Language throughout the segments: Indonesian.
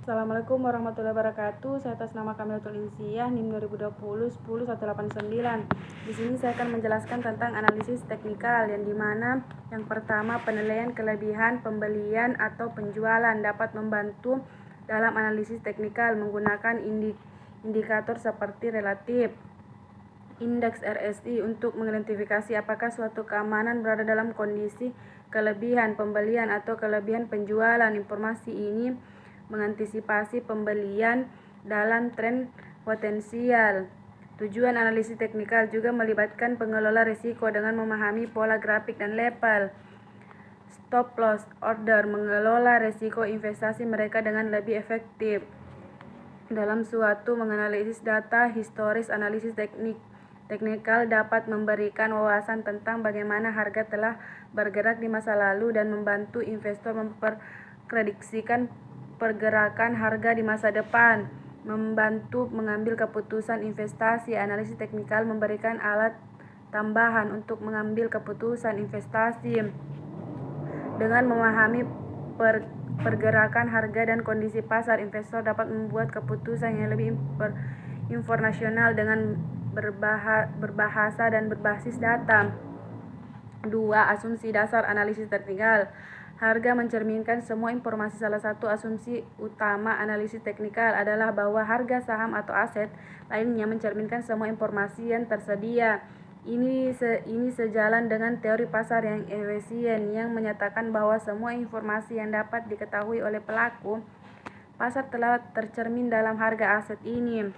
Assalamualaikum warahmatullahi wabarakatuh. Saya atas nama Kamilatul Insiah, NIM 2020 10189. Di sini saya akan menjelaskan tentang analisis teknikal, yang dimana yang pertama, penilaian kelebihan pembelian atau penjualan dapat membantu dalam analisis teknikal menggunakan indikator seperti relatif, indeks RSI untuk mengidentifikasi apakah suatu keamanan berada dalam kondisi kelebihan pembelian atau kelebihan penjualan. Informasi ini mengantisipasi pembelian dalam tren potensial. Tujuan analisis teknikal juga melibatkan pengelola risiko dengan memahami pola grafik dan level stop loss order, mengelola risiko investasi mereka dengan lebih efektif. Dalam suatu menganalisis data historis, analisis teknikal dapat memberikan wawasan tentang bagaimana harga telah bergerak di masa lalu dan membantu investor memprediksikan pergerakan harga di masa depan. Membantu mengambil keputusan investasi, analisis teknikal memberikan alat tambahan untuk mengambil keputusan investasi. Dengan memahami pergerakan harga dan kondisi pasar, investor dapat membuat keputusan yang lebih informasional dengan berbahasa dan berbasis data. 2. Asumsi dasar analisis teknikal. Harga mencerminkan semua informasi. Salah satu asumsi utama analisis teknikal adalah bahwa harga saham atau aset lainnya mencerminkan semua informasi yang tersedia. Ini sejalan dengan teori pasar yang efisien yang menyatakan bahwa semua informasi yang dapat diketahui oleh pelaku pasar telah tercermin dalam harga aset ini.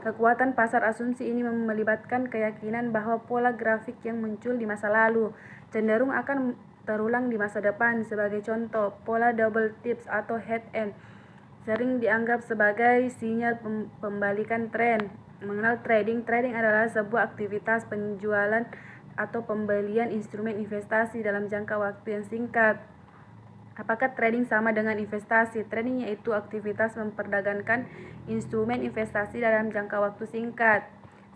Kekuatan pasar asumsi ini melibatkan keyakinan bahwa pola grafik yang muncul di masa lalu cenderung akan terulang di masa depan. Sebagai contoh, pola double tips atau head end sering dianggap sebagai sinyal pembalikan tren. Mengenal trading. Trading adalah sebuah aktivitas penjualan atau pembelian instrumen investasi dalam jangka waktu yang singkat. Apakah trading sama dengan investasi? Trading yaitu aktivitas memperdagangkan instrumen investasi dalam jangka waktu singkat.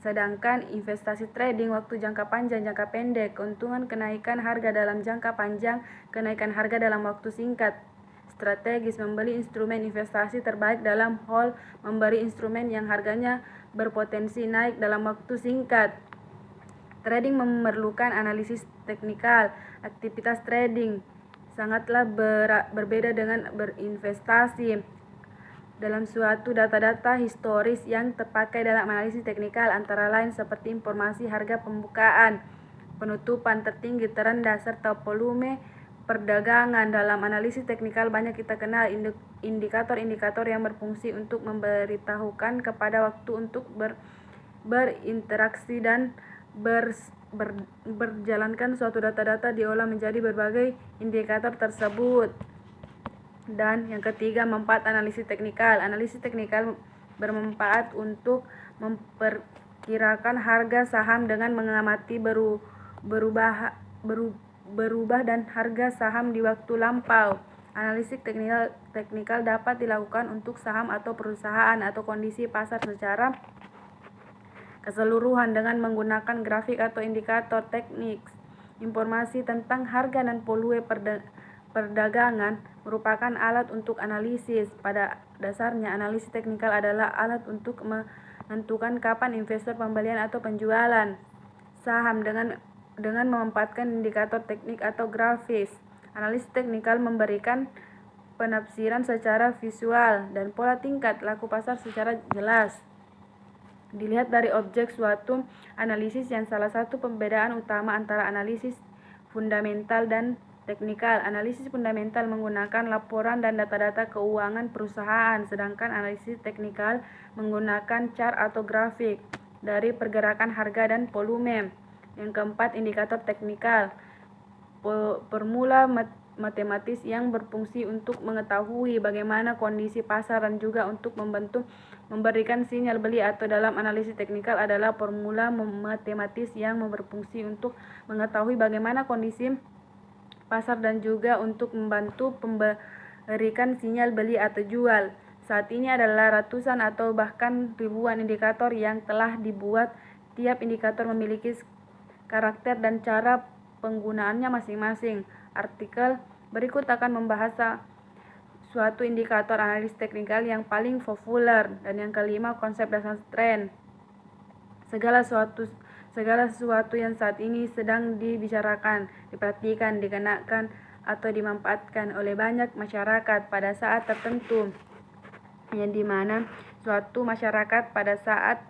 Sedangkan investasi trading waktu jangka panjang, jangka pendek, keuntungan kenaikan harga dalam jangka panjang, kenaikan harga dalam waktu singkat. Strategis membeli instrumen investasi terbaik dalam whole, memberi instrumen yang harganya berpotensi naik dalam waktu singkat. Trading memerlukan analisis teknikal. Aktivitas trading sangatlah berbeda dengan berinvestasi. Dalam suatu data-data historis yang terpakai dalam analisis teknikal antara lain seperti informasi harga pembukaan, penutupan, tertinggi, terendah, serta volume perdagangan. Dalam analisis teknikal banyak kita kenal indikator-indikator yang berfungsi untuk memberitahukan kepada waktu untuk berinteraksi dan berjalankan suatu data-data diolah menjadi berbagai indikator tersebut. Dan yang ketiga, manfaat analisis teknikal. Analisis teknikal bermanfaat untuk memperkirakan harga saham dengan mengamati berubah dan harga saham di waktu lampau. Analisis teknikal dapat dilakukan untuk saham atau perusahaan atau kondisi pasar secara keseluruhan dengan menggunakan grafik atau indikator teknik. Informasi tentang harga dan volume perdagangan merupakan alat untuk analisis. Pada dasarnya, analisis teknikal adalah alat untuk menentukan kapan investor pembelian atau penjualan saham dengan memanfaatkan indikator teknik atau grafis. Analisis teknikal memberikan penafsiran secara visual dan pola tingkat laku pasar secara jelas. Dilihat dari objek suatu analisis yang salah satu pembedaan utama antara analisis fundamental dan teknikal. Analisis fundamental menggunakan laporan dan data-data keuangan perusahaan, sedangkan analisis teknikal menggunakan chart atau grafik dari pergerakan harga dan volume. Yang keempat, indikator teknikal. Formula matematis yang berfungsi untuk mengetahui bagaimana kondisi pasar dan juga untuk memberikan sinyal beli atau dalam analisis teknikal adalah formula matematis yang berfungsi untuk mengetahui bagaimana kondisi pasar dan juga untuk membantu memberikan sinyal beli atau jual. Saat ini adalah ratusan atau bahkan ribuan indikator yang telah dibuat. Tiap indikator memiliki karakter dan cara penggunaannya masing-masing. Artikel berikut akan membahas suatu indikator analisis teknikal yang paling populer. Dan yang kelima, konsep dasar tren. Segala sesuatu yang saat ini sedang dibicarakan, diperhatikan, dikenakan, atau dimanfaatkan oleh banyak masyarakat pada saat tertentu, yang dimana suatu masyarakat pada saat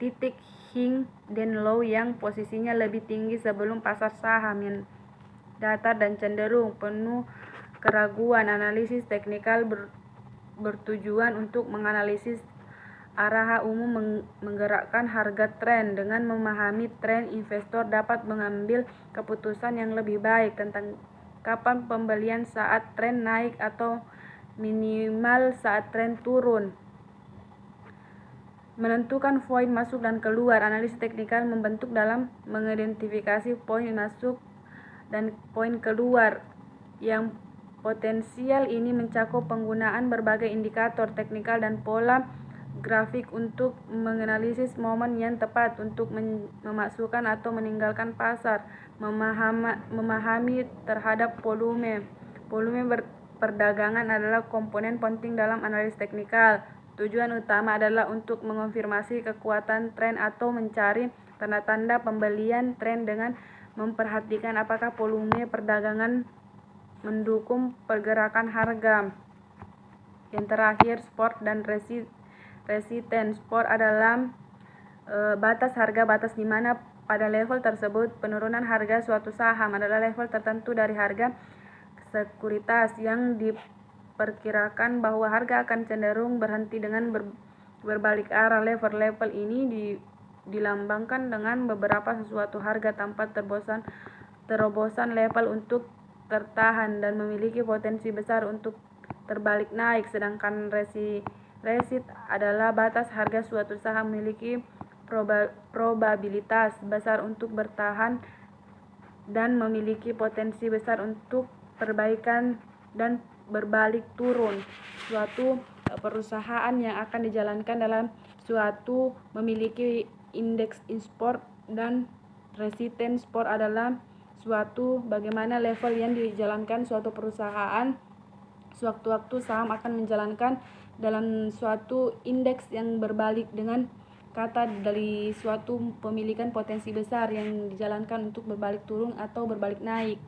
titik Hing dan Low yang posisinya lebih tinggi sebelum pasar saham yang datar dan cenderung penuh keraguan. Analisis teknikal bertujuan untuk menganalisis arah umum menggerakkan harga tren. Dengan memahami tren, investor dapat mengambil keputusan yang lebih baik tentang kapan pembelian saat tren naik atau minimal saat tren turun. Menentukan poin masuk dan keluar. Analisis teknikal membentuk dalam mengidentifikasi poin masuk dan poin keluar yang potensial. Ini mencakup penggunaan berbagai indikator teknikal dan pola grafik untuk menganalisis momen yang tepat untuk memasukkan atau meninggalkan pasar. Memahami terhadap volume perdagangan adalah komponen penting dalam analisis teknikal. Tujuan utama adalah untuk mengonfirmasi kekuatan tren atau mencari tanda-tanda pembelian tren dengan memperhatikan apakah volume perdagangan mendukung pergerakan harga. Yang terakhir, support dan resistance. Support adalah batas harga, batas di mana pada level tersebut penurunan harga suatu saham adalah level tertentu dari harga sekuritas yang diperkirakan bahwa harga akan cenderung berhenti dengan berbalik arah. Level-level ini dilambangkan dengan beberapa sesuatu harga tanpa terobosan level untuk tertahan dan memiliki potensi besar untuk terbalik naik. Sedangkan resist adalah batas harga suatu saham memiliki probabilitas besar untuk bertahan dan memiliki potensi besar untuk perbaikan dan berbalik turun. Suatu perusahaan yang akan dijalankan dalam suatu memiliki indeks support dan resistance. Support adalah suatu bagaimana level yang dijalankan suatu perusahaan. Sewaktu-waktu saham akan menjalankan dalam suatu indeks yang berbalik dengan kata dari suatu pemilikan potensi besar yang dijalankan untuk berbalik turun atau berbalik naik.